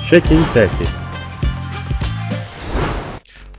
Check-in Tech.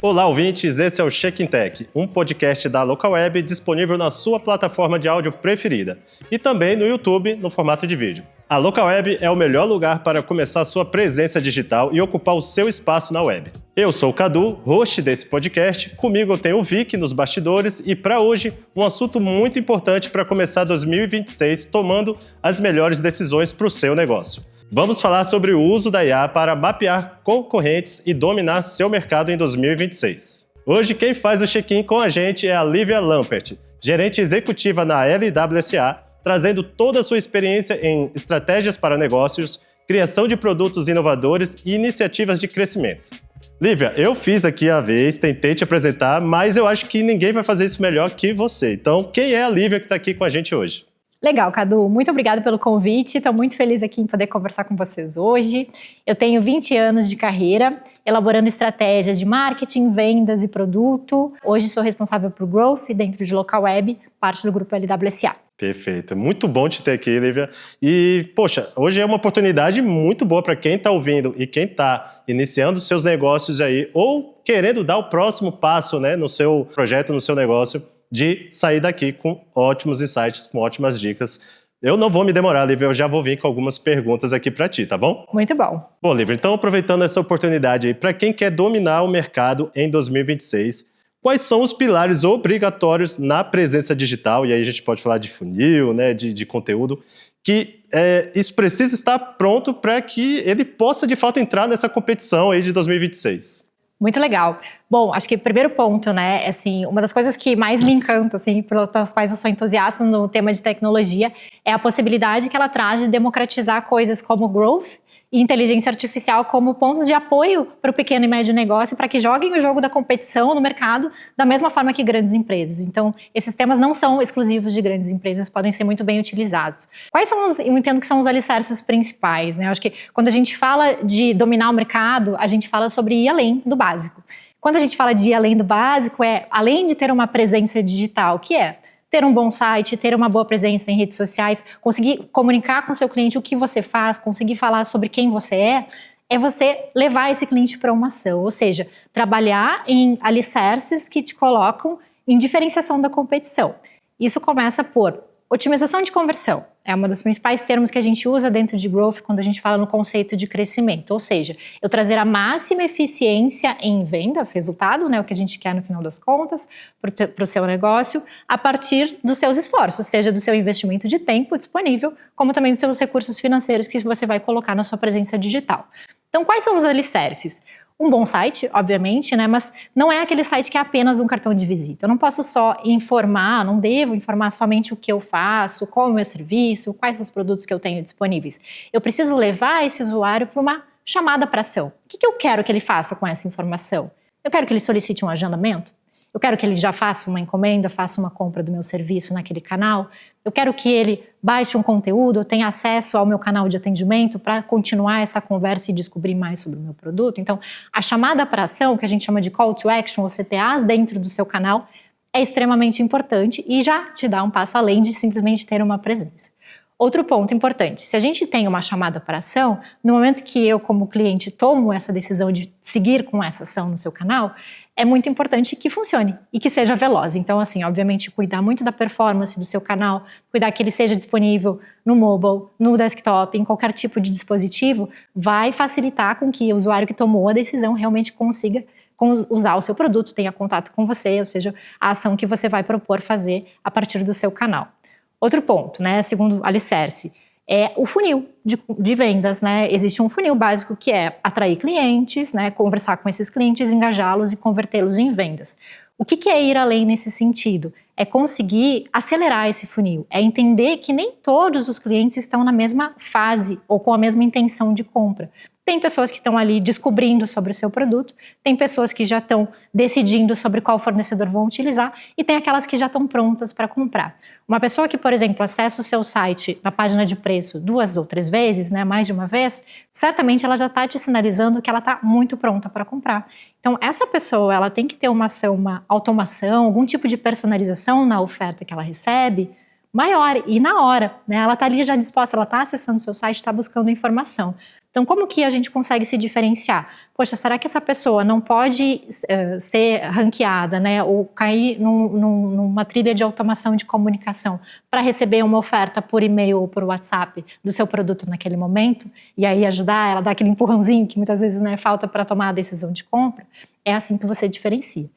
Olá, ouvintes, esse é o Check-in Tech, um podcast da Localweb disponível na sua plataforma de áudio preferida e também no YouTube no formato de vídeo. A Localweb é o melhor lugar para começar sua presença digital e ocupar o seu espaço na web. Eu sou o Cadu, host desse podcast, comigo eu tenho o Vic nos bastidores e para hoje um assunto muito importante para começar 2026 tomando as melhores decisões para o seu negócio. Vamos falar sobre o uso da IA para mapear concorrentes e dominar seu mercado em 2026. Hoje quem faz o check-in com a gente é a Lívia Lampert, gerente executiva na LWSA, trazendo toda a sua experiência em estratégias para negócios, criação de produtos inovadores e iniciativas de crescimento. Lívia, eu fiz aqui a vez, tentei te apresentar, mas eu acho que ninguém vai fazer isso melhor que você. Então, quem é a Lívia que está aqui com a gente hoje? Legal, Cadu. Muito obrigada pelo convite. Estou muito feliz aqui em poder conversar com vocês hoje. Eu tenho 20 anos de carreira, elaborando estratégias de marketing, vendas e produto. Hoje sou responsável por Growth dentro de Localweb, parte do grupo LWSA. Perfeito. Muito bom te ter aqui, Lívia. E, poxa, hoje é uma oportunidade muito boa para quem está ouvindo e quem está iniciando seus negócios aí ou querendo dar o próximo passo, né, no seu projeto, no seu negócio, de sair daqui com ótimos insights, com ótimas dicas. Eu não vou me demorar, Lívia, eu já vou vir com algumas perguntas aqui para ti, tá bom? Muito bom. Bom, Lívia, então aproveitando essa oportunidade aí, para quem quer dominar o mercado em 2026, quais são os pilares obrigatórios na presença digital? E aí a gente pode falar de funil, né, de conteúdo, que isso precisa estar pronto para que ele possa de fato entrar nessa competição aí de 2026. Muito legal. Bom, acho que o primeiro ponto, né, assim, uma das coisas que mais me encanta, assim, pelas quais eu sou entusiasta no tema de tecnologia, é a possibilidade que ela traz de democratizar coisas como growth e inteligência artificial como pontos de apoio para o pequeno e médio negócio, para que joguem o jogo da competição no mercado da mesma forma que grandes empresas. Então, esses temas não são exclusivos de grandes empresas, podem ser muito bem utilizados. Quais são eu entendo que são os alicerces principais, né? Eu acho que quando a gente fala de dominar o mercado, a gente fala sobre ir além do básico. Quando a gente fala de ir além do básico, além de ter uma presença digital, que é ter um bom site, ter uma boa presença em redes sociais, conseguir comunicar com o seu cliente o que você faz, conseguir falar sobre quem você é você levar esse cliente para uma ação, ou seja, trabalhar em alicerces que te colocam em diferenciação da competição. Isso começa por otimização de conversão. É um dos principais termos que a gente usa dentro de Growth quando a gente fala no conceito de crescimento. Ou seja, eu trazer a máxima eficiência em vendas, resultado, né, o que a gente quer no final das contas, para o seu negócio, a partir dos seus esforços, seja do seu investimento de tempo disponível, como também dos seus recursos financeiros que você vai colocar na sua presença digital. Então, quais são os alicerces? Um bom site, obviamente, né? Mas não é aquele site que é apenas um cartão de visita. Eu não posso só informar, não devo informar somente o que eu faço, qual é o meu serviço, quais são os produtos que eu tenho disponíveis. Eu preciso levar esse usuário para uma chamada para ação. O que eu quero que ele faça com essa informação? Eu quero que ele solicite um agendamento? Eu quero que ele já faça uma encomenda, faça uma compra do meu serviço naquele canal. Eu quero que ele baixe um conteúdo, tenha acesso ao meu canal de atendimento para continuar essa conversa e descobrir mais sobre o meu produto. Então, a chamada para ação, que a gente chama de call to action, ou CTAs dentro do seu canal, é extremamente importante e já te dá um passo além de simplesmente ter uma presença. Outro ponto importante, se a gente tem uma chamada para ação, no momento que eu, como cliente, tomo essa decisão de seguir com essa ação no seu canal, é muito importante que funcione e que seja veloz. Então, assim, obviamente, cuidar muito da performance do seu canal, cuidar que ele seja disponível no mobile, no desktop, em qualquer tipo de dispositivo, vai facilitar com que o usuário que tomou a decisão realmente consiga usar o seu produto, tenha contato com você, ou seja, a ação que você vai propor fazer a partir do seu canal. Outro ponto, né, segundo alicerce, é o funil de vendas, né? Existe um funil básico que é atrair clientes, né, conversar com esses clientes, engajá-los e convertê-los em vendas. O que é ir além nesse sentido? É conseguir acelerar esse funil, é entender que nem todos os clientes estão na mesma fase ou com a mesma intenção de compra. Tem pessoas que estão ali descobrindo sobre o seu produto, tem pessoas que já estão decidindo sobre qual fornecedor vão utilizar e tem aquelas que já estão prontas para comprar. Uma pessoa que, por exemplo, acessa o seu site na página de preço 2 ou 3 vezes, né, mais de uma vez, certamente ela já está te sinalizando que ela está muito pronta para comprar. Então, essa pessoa ela tem que ter uma ação, uma automação, algum tipo de personalização na oferta que ela recebe, maior e na hora, né? Ela está ali já disposta, ela está acessando o seu site, está buscando informação. Então, Então, como que a gente consegue se diferenciar? Poxa, será que essa pessoa não pode ser ranqueada, né, ou cair numa trilha de automação de comunicação para receber uma oferta por e-mail ou por WhatsApp do seu produto naquele momento, e aí ajudar ela, dar aquele empurrãozinho que muitas vezes, né, falta para tomar a decisão de compra? É assim que você diferencia.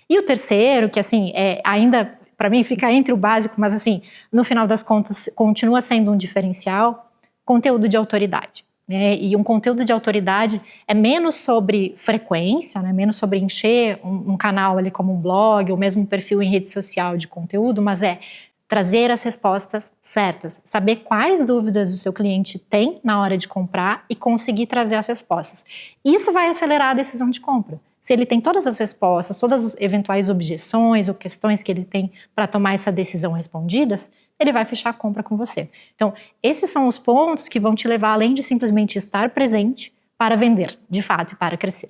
E o terceiro, que assim, ainda para mim fica entre o básico, mas assim, no final das contas continua sendo um diferencial, conteúdo de autoridade. E um conteúdo de autoridade é menos sobre frequência, né, menos sobre encher um canal ali como um blog, ou mesmo um perfil em rede social de conteúdo, mas é trazer as respostas certas, saber quais dúvidas o seu cliente tem na hora de comprar e conseguir trazer as respostas. Isso vai acelerar a decisão de compra. Se ele tem todas as respostas, todas as eventuais objeções ou questões que ele tem para tomar essa decisão respondidas, ele vai fechar a compra com você. Então, esses são os pontos que vão te levar, além de simplesmente estar presente, para vender, de fato, e para crescer.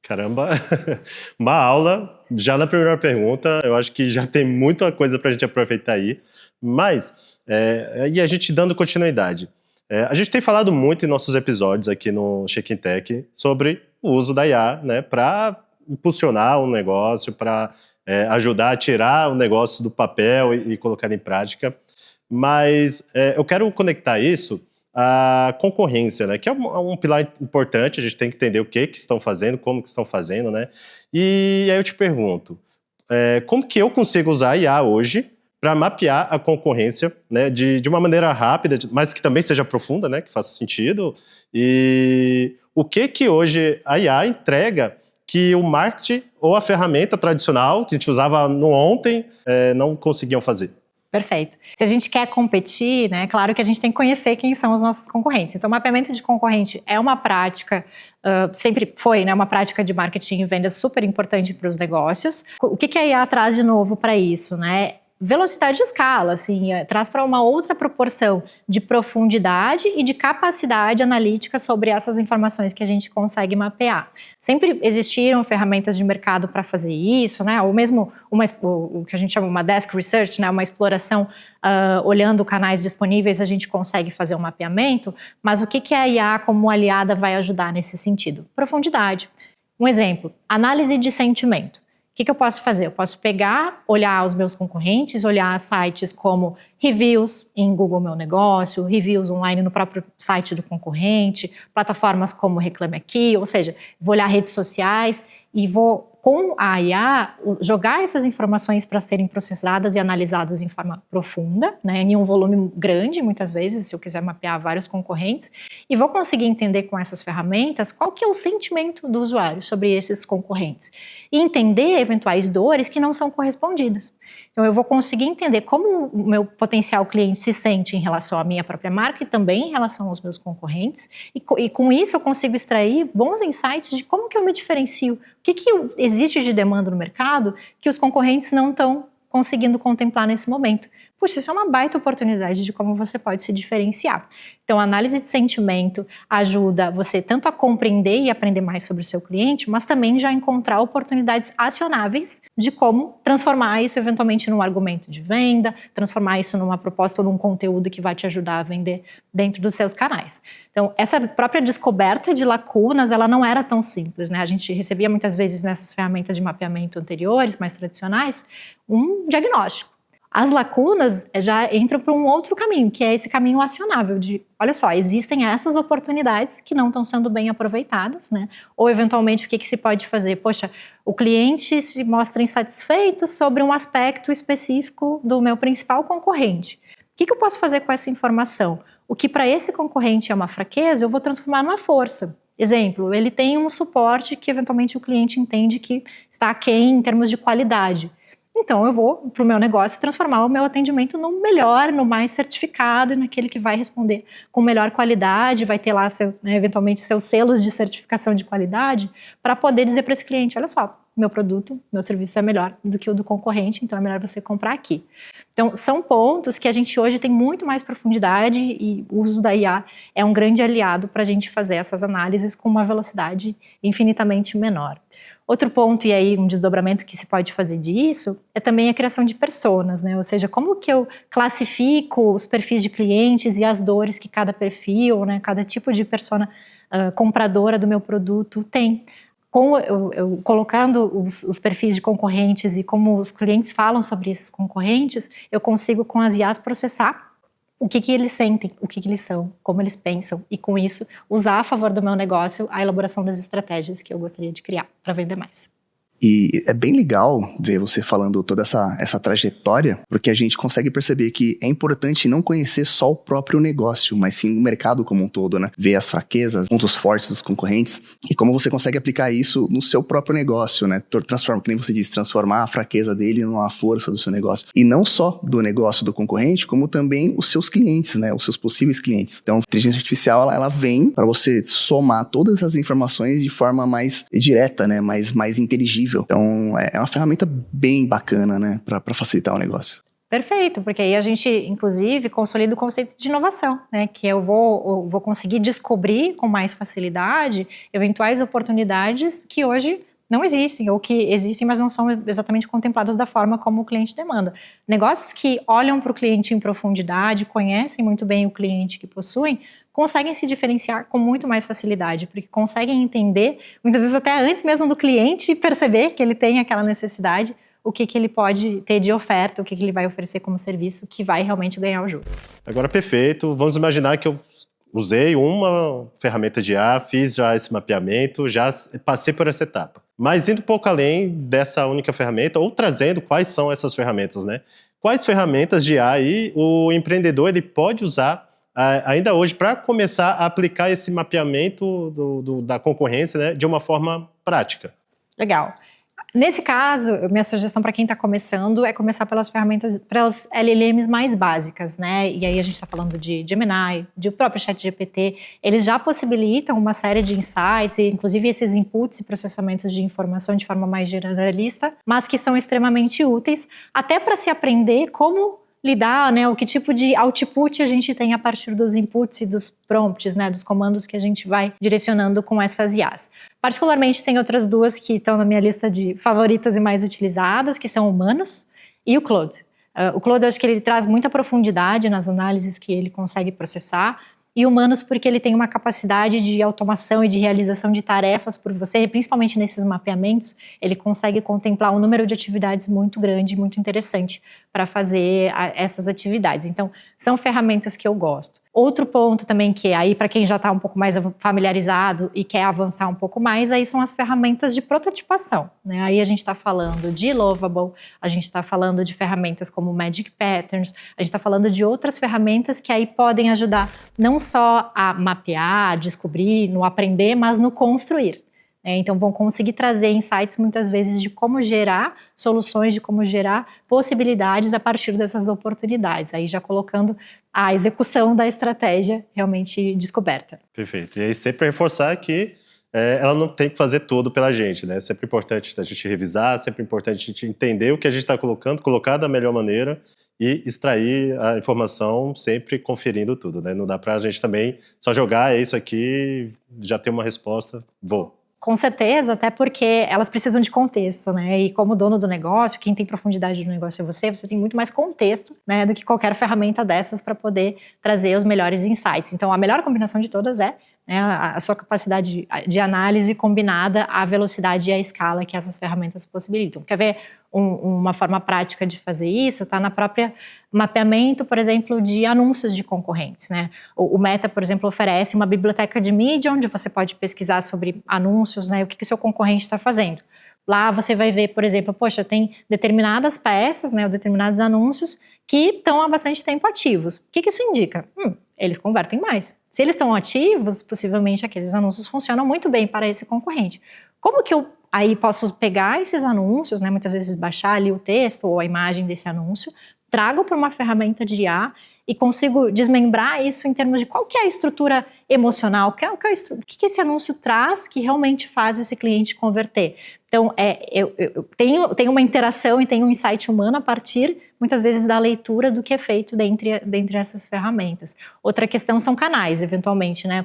Caramba, uma aula. Já na primeira pergunta, eu acho que já tem muita coisa para a gente aproveitar aí. Mas, e a gente dando continuidade. A gente tem falado muito em nossos episódios aqui no Check-in Tech sobre o uso da IA, né, para impulsionar um negócio, para ajudar a tirar o negócio do papel e colocar em prática. Mas eu quero conectar isso à concorrência, né, que é um pilar importante. A gente tem que entender o que estão fazendo, como que estão fazendo, né? E aí eu te pergunto, como que eu consigo usar a IA hoje para mapear a concorrência, né, de uma maneira rápida, mas que também seja profunda, né, que faça sentido, e o que hoje a IA entrega que o marketing ou a ferramenta tradicional que a gente usava no ontem não conseguiam fazer? Perfeito. Se a gente quer competir, né, claro que a gente tem que conhecer quem são os nossos concorrentes. Então, o mapeamento de concorrente é uma prática, sempre foi, né, uma prática de marketing e vendas super importante para os negócios. O que a IA traz de novo para isso, né? Velocidade de escala, assim, traz para uma outra proporção de profundidade e de capacidade analítica sobre essas informações que a gente consegue mapear. Sempre existiram ferramentas de mercado para fazer isso, né? Ou mesmo o que a gente chama uma desk research, né? Uma exploração olhando canais disponíveis, a gente consegue fazer um mapeamento, mas o que a IA como aliada vai ajudar nesse sentido? Profundidade. Um exemplo, análise de sentimento. O que eu posso fazer? Eu posso pegar, olhar os meus concorrentes, olhar sites como reviews em Google Meu Negócio, reviews online no próprio site do concorrente, plataformas como Reclame Aqui, ou seja, vou olhar redes sociais e vou, com a IA, jogar essas informações para serem processadas e analisadas em forma profunda, né, em um volume grande, muitas vezes, se eu quiser mapear vários concorrentes, e vou conseguir entender com essas ferramentas qual que é o sentimento do usuário sobre esses concorrentes, e entender eventuais dores que não são correspondidas. Então, eu vou conseguir entender como o meu potencial cliente se sente em relação à minha própria marca e também em relação aos meus concorrentes. E com isso, eu consigo extrair bons insights de como que eu me diferencio. O que existe de demanda no mercado que os concorrentes não estão conseguindo contemplar nesse momento. Puxa, isso é uma baita oportunidade de como você pode se diferenciar. Então, a análise de sentimento ajuda você tanto a compreender e aprender mais sobre o seu cliente, mas também já encontrar oportunidades acionáveis de como transformar isso eventualmente num argumento de venda, transformar isso numa proposta ou num conteúdo que vai te ajudar a vender dentro dos seus canais. Então, essa própria descoberta de lacunas, ela não era tão simples, né? A gente recebia muitas vezes nessas ferramentas de mapeamento anteriores, mais tradicionais, um diagnóstico. As lacunas já entram para um outro caminho, que é esse caminho acionável de, olha só, existem essas oportunidades que não estão sendo bem aproveitadas, né? Ou eventualmente o que se pode fazer? Poxa, o cliente se mostra insatisfeito sobre um aspecto específico do meu principal concorrente. O que eu posso fazer com essa informação? O que para esse concorrente é uma fraqueza, eu vou transformar numa força. Exemplo, ele tem um suporte que eventualmente o cliente entende que está aquém em termos de qualidade. Então, eu vou, para o meu negócio, transformar o meu atendimento no melhor, no mais certificado, naquele que vai responder com melhor qualidade, vai ter lá, eventualmente, seus selos de certificação de qualidade, para poder dizer para esse cliente, olha só, meu produto, meu serviço é melhor do que o do concorrente, então é melhor você comprar aqui. Então, são pontos que a gente hoje tem muito mais profundidade e o uso da IA é um grande aliado para a gente fazer essas análises com uma velocidade infinitamente menor. Outro ponto, e aí um desdobramento que se pode fazer disso, é também a criação de personas, né? Ou seja, como que eu classifico os perfis de clientes e as dores que cada perfil, né, cada tipo de persona compradora do meu produto? Tem. Com eu colocando os perfis de concorrentes e como os clientes falam sobre esses concorrentes, eu consigo com as IAs processar o que eles sentem, o que eles são, como eles pensam, e com isso usar a favor do meu negócio a elaboração das estratégias que eu gostaria de criar para vender mais. E é bem legal ver você falando toda essa trajetória, porque a gente consegue perceber que é importante não conhecer só o próprio negócio, mas sim o mercado como um todo, né? Ver as fraquezas, pontos fortes dos concorrentes e como você consegue aplicar isso no seu próprio negócio, né? Transforma, como você disse, transformar a fraqueza dele numa força do seu negócio. E não só do negócio do concorrente, como também os seus clientes, né? Os seus possíveis clientes. Então, a inteligência artificial, ela vem para você somar todas as informações de forma mais direta, né? Mais inteligível. Então, é uma ferramenta bem bacana, né, para facilitar o negócio. Perfeito, porque aí a gente, inclusive, consolida o conceito de inovação, né, que eu vou conseguir descobrir com mais facilidade eventuais oportunidades que hoje não existem, ou que existem, mas não são exatamente contempladas da forma como o cliente demanda. Negócios que olham para o cliente em profundidade, conhecem muito bem o cliente que possuem, conseguem se diferenciar com muito mais facilidade, porque conseguem entender, muitas vezes até antes mesmo do cliente perceber que ele tem aquela necessidade, o que ele pode ter de oferta, o que ele vai oferecer como serviço, que vai realmente ganhar o jogo. Agora, perfeito. Vamos imaginar que eu usei uma ferramenta de IA, fiz já esse mapeamento, já passei por essa etapa. Mas indo um pouco além dessa única ferramenta, ou trazendo quais são essas ferramentas, né? Quais ferramentas de IA aí o empreendedor ele pode usar ainda hoje para começar a aplicar esse mapeamento da concorrência, né, de uma forma prática? Legal. Nesse caso, minha sugestão para quem está começando é começar pelas ferramentas, pelas LLMs mais básicas, né? E aí a gente está falando de Gemini, do próprio ChatGPT. Eles já possibilitam uma série de insights, e inclusive esses inputs e processamentos de informação de forma mais generalista, mas que são extremamente úteis, até para se aprender como lidar, né, o que tipo de output a gente tem a partir dos inputs e dos prompts, né, dos comandos que a gente vai direcionando com essas IAs. Particularmente tem outras duas que estão na minha lista de favoritas e mais utilizadas, que são o Humanos e o Claude. O Claude, eu acho que ele traz muita profundidade nas análises que ele consegue processar, e Humanos porque ele tem uma capacidade de automação e de realização de tarefas por você, principalmente nesses mapeamentos, ele consegue contemplar um número de atividades muito grande, muito interessante para fazer essas atividades. Então, são ferramentas que eu gosto. Outro ponto também que aí para quem já está um pouco mais familiarizado e quer avançar um pouco mais, aí são as ferramentas de prototipação, né? Aí a gente está falando de Lovable, a gente está falando de ferramentas como Magic Patterns, a gente está falando de outras ferramentas que aí podem ajudar não só a mapear, descobrir, no aprender, mas no construir. Então vão conseguir trazer insights muitas vezes de como gerar soluções, de como gerar possibilidades a partir dessas oportunidades, aí já colocando a execução da estratégia realmente descoberta. Perfeito. E aí sempre reforçar que ela não tem que fazer tudo pela gente, né? É sempre importante a gente revisar, sempre importante a gente entender o que a gente está colocando, colocar da melhor maneira e extrair a informação sempre conferindo tudo, né? Não dá para a gente também só jogar, é isso aqui, já ter uma resposta, vou. Com certeza, até porque elas precisam de contexto, né? E como dono do negócio, quem tem profundidade no negócio é você tem muito mais contexto, né, do que qualquer ferramenta dessas para poder trazer os melhores insights. Então, a melhor combinação de todas é, né, a sua capacidade de análise combinada à velocidade e à escala que essas ferramentas possibilitam. Quer ver uma forma prática de fazer isso? Está na própria mapeamento, por exemplo, de anúncios de concorrentes, né? O Meta, por exemplo, oferece uma biblioteca de mídia onde você pode pesquisar sobre anúncios, né? O que o seu concorrente está fazendo. Lá você vai ver, por exemplo, poxa, tem determinadas peças, né, ou determinados anúncios que estão há bastante tempo ativos. O que isso indica? Eles convertem mais. Se eles estão ativos, possivelmente aqueles anúncios funcionam muito bem para esse concorrente. Como que eu aí posso pegar esses anúncios, né, muitas vezes baixar ali o texto ou a imagem desse anúncio, trago para uma ferramenta de IA e consigo desmembrar isso em termos de qual que é a estrutura emocional, o que esse anúncio traz que realmente faz esse cliente converter. Então, eu tenho uma interação e tenho um insight humano a partir, muitas vezes, da leitura do que é feito dentre essas ferramentas. Outra questão são canais, eventualmente, né?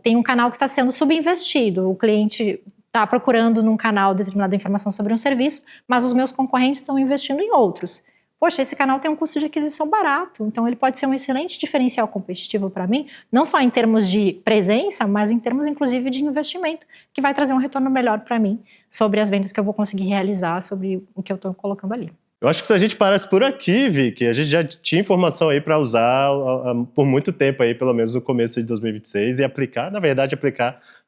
Tem um canal que está sendo subinvestido, o cliente está procurando num canal determinada informação sobre um serviço, mas os meus concorrentes estão investindo em outros. poxa, esse canal tem um custo de aquisição barato, então ele pode ser um excelente diferencial competitivo para mim, não só em termos de presença, mas em termos, inclusive, de investimento, que vai trazer um retorno melhor para mim sobre as vendas que eu vou conseguir realizar, sobre o que eu estou colocando ali. Eu acho que se a gente parasse por aqui, Vicky, a gente já tinha informação aí para usar por muito tempo aí, pelo menos no começo de 2026, e aplicar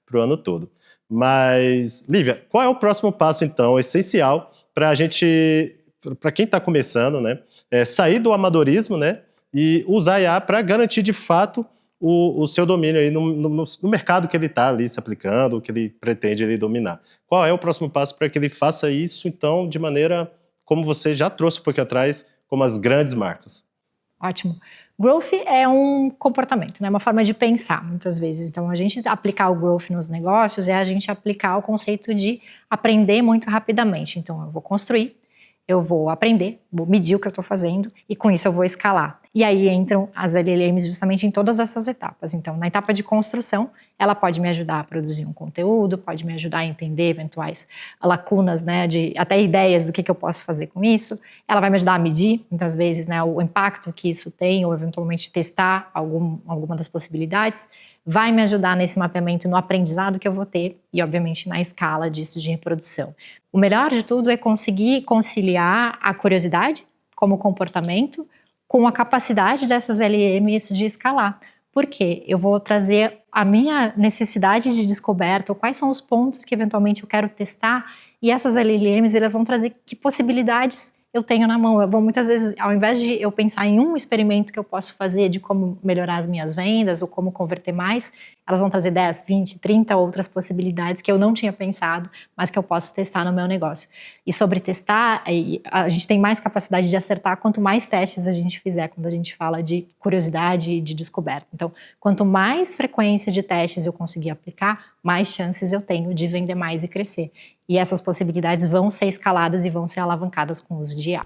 para o ano todo. Mas, Lívia, qual é o próximo passo, então, essencial para a gente, para quem está começando, né, sair do amadorismo, né, e usar a IA para garantir, de fato, o seu domínio aí no mercado que ele está ali se aplicando, que ele pretende ali dominar? Qual é o próximo passo para que ele faça isso, então, de maneira como você já trouxe um pouquinho atrás, como as grandes marcas? Ótimo. Growth é um comportamento, né? Uma forma de pensar, muitas vezes. Então, a gente aplicar o growth nos negócios é a gente aplicar o conceito de aprender muito rapidamente. Então, eu vou construir, eu vou aprender, vou medir o que eu estou fazendo e com isso eu vou escalar. E aí entram as LLMs justamente em todas essas etapas. Então, na etapa de construção, ela pode me ajudar a produzir um conteúdo, pode me ajudar a entender eventuais lacunas, né, até ideias do que eu posso fazer com isso. Ela vai me ajudar a medir, muitas vezes, né, o impacto que isso tem, ou eventualmente testar alguma das possibilidades. Vai me ajudar nesse mapeamento, no aprendizado que eu vou ter e, obviamente, na escala disso de reprodução. O melhor de tudo é conseguir conciliar a curiosidade como comportamento com a capacidade dessas LLMs de escalar. Por quê? Eu vou trazer a minha necessidade de descoberta, ou quais são os pontos que eventualmente eu quero testar, e essas LLMs elas vão trazer que possibilidades eu tenho na mão. Eu vou muitas vezes, ao invés de eu pensar em um experimento que eu posso fazer de como melhorar as minhas vendas ou como converter mais, elas vão trazer 10, 20, 30 outras possibilidades que eu não tinha pensado, mas que eu posso testar no meu negócio. E sobre testar, a gente tem mais capacidade de acertar quanto mais testes a gente fizer quando a gente fala de curiosidade e de descoberta. Então, quanto mais frequência de testes eu conseguir aplicar, mais chances eu tenho de vender mais e crescer. E essas possibilidades vão ser escaladas e vão ser alavancadas com o uso de IA.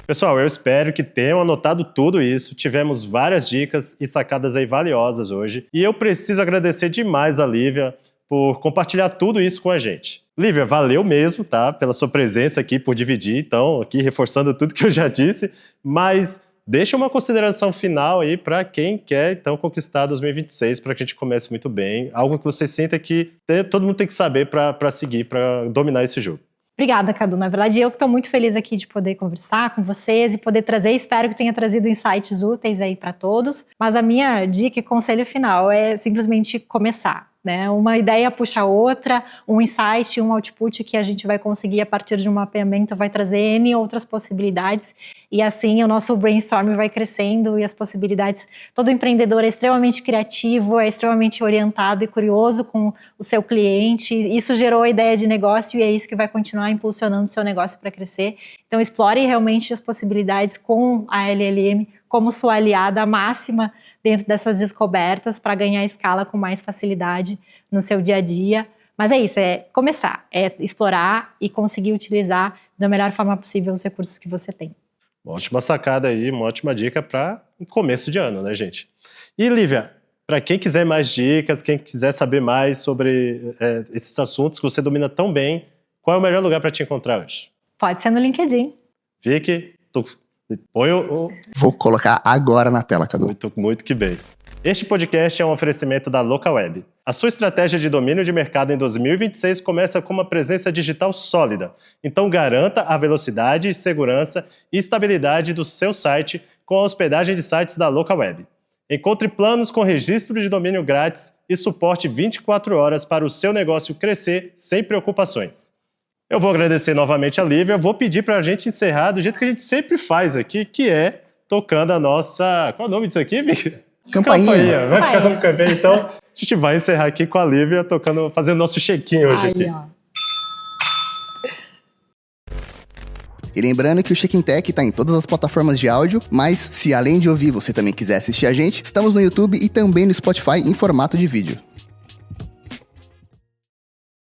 Pessoal, eu espero que tenham anotado tudo isso. Tivemos várias dicas e sacadas aí valiosas hoje. E eu preciso agradecer demais a Lívia por compartilhar tudo isso com a gente. Lívia, valeu mesmo, tá? Pela sua presença aqui, por dividir. Então, aqui reforçando tudo que eu já disse. Mas deixa uma consideração final aí para quem quer, então, conquistar 2026, para que a gente comece muito bem. Algo que você sinta que todo mundo tem que saber para seguir, para dominar esse jogo. Obrigada, Cadu. Na verdade, eu que estou muito feliz aqui de poder conversar com vocês e poder trazer, espero que tenha trazido insights úteis aí para todos. Mas a minha dica e conselho final é simplesmente começar, né? Uma ideia puxa a outra, um insight, um output que a gente vai conseguir a partir de um mapeamento vai trazer N outras possibilidades e assim o nosso brainstorm vai crescendo e as possibilidades. Todo empreendedor é extremamente criativo, é extremamente orientado e curioso com o seu cliente. Isso gerou a ideia de negócio e é isso que vai continuar impulsionando o seu negócio para crescer. Então explore realmente as possibilidades com a LLM como sua aliada máxima dentro dessas descobertas para ganhar escala com mais facilidade no seu dia a dia. Mas é isso, é começar, é explorar e conseguir utilizar da melhor forma possível os recursos que você tem. Uma ótima sacada aí, uma ótima dica para o começo de ano, né, gente? E, Lívia, para quem quiser mais dicas, quem quiser saber mais sobre esses assuntos que você domina tão bem, qual é o melhor lugar para te encontrar hoje? Pode ser no LinkedIn. Vicky, põe o... Vou colocar agora na tela, Cadu. Muito que bem. Este podcast é um oferecimento da Localweb. A sua estratégia de domínio de mercado em 2026 começa com uma presença digital sólida. Então garanta a velocidade, segurança e estabilidade do seu site com a hospedagem de sites da Localweb. Encontre planos com registro de domínio grátis e suporte 24 horas para o seu negócio crescer sem preocupações. Eu vou agradecer novamente a Lívia, vou pedir para a gente encerrar do jeito que a gente sempre faz aqui, que é tocando a nossa... Qual é o nome disso aqui, Vicky? Campainha. Vai ficar como campainha, então a gente vai encerrar aqui com a Lívia tocando, fazendo nosso check-in hoje aqui. Ó. E lembrando que o Check in Tech está em todas as plataformas de áudio, mas se além de ouvir você também quiser assistir a gente, estamos no YouTube e também no Spotify em formato de vídeo.